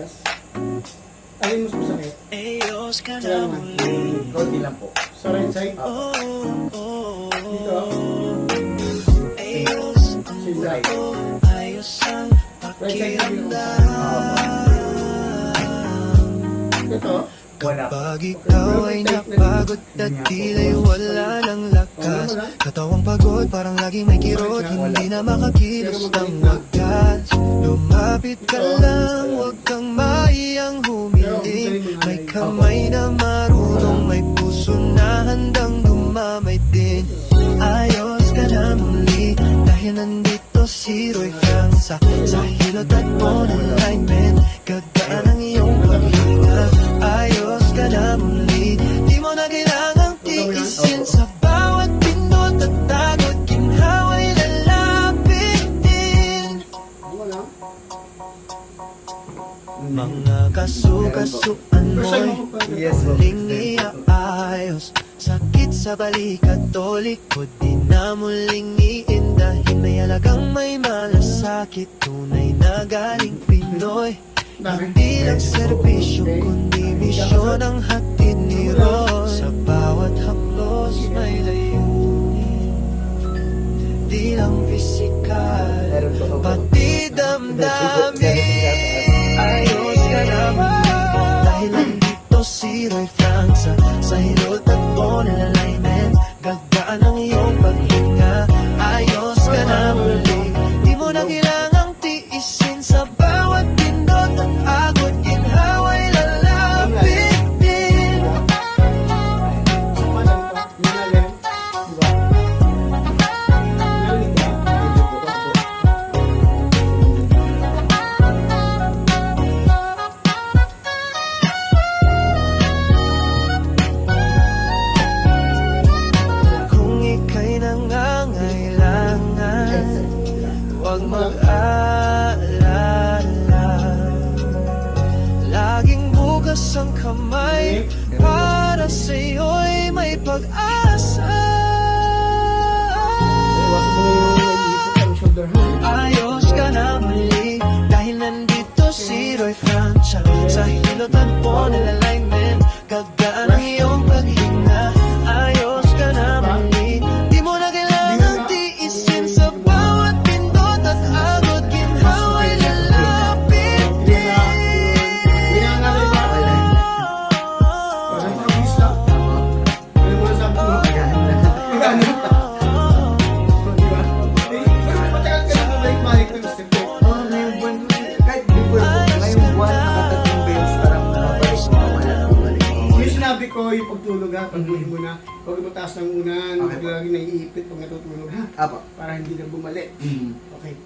Yes. Alin mas masakit? Kailangan. Konti lang po. Sa right side? Dito? Same right. Right side na yung ito? Wala. Pag ikaw ay napagod at tila'y wala ng lakas, katawang pagod parang laging may kirot, hindi na makakilos ng wagas. Lumapit ka lang, huwag kang maiyang humiling, may kamay na marunong, may puso na handang dumamay din. Ayos ka na muli, dahil nandito si Roy Franza, sa hilot at on alignment, gagaan ang iyong paghinga. Ayos ka na muli, di mo na kailangang tiisin, sa bawat pinot at tagot, ginhawa'y lalapit din. Mga kasukasuan mo'y muling iaayos, sakit sa balikat o likod, di na muling iindahin, may alagang may malasakit, tunay na galing Pinoy. Hindi lang serbisyo, kundi misyon ang hatid ni Roy. Sa bawat haplos may layunin, di lang pisikal, pati damdamin. Ayos ka naman, dahil nandito si Roy Franza, sa hilot at on alignment, gagaan ang iyong paghinga. Ayos ka na muli, di mo na kailangang tiisin, sa bawat pindot at agod, ginhawa'y lalapit din. Kung ika'y nangangailangan, huwag mag-alala, laging bukas ang kamay, para sa'yo'y may pag-asa. Ayos ka na muli, dahil nandito si Roy Franza, sa hilot at on alignment, gagaan ang iyong paghinga. Ayos ka na muli, di mo na kailangang tiisin, sa bawat pindot at agod, ginhawa'y lalapit din. Kahit before po, ngayong buwan, nakatatlong beses parang mabalik, mawala. Yung sinabi ko, yung pagtulog ha, pagtulog mo na, huwag mo taas ng unan, Okay huwag lagi naiipit pag natutulog ha, Apo. para hindi na bumalik. Mm. Okay.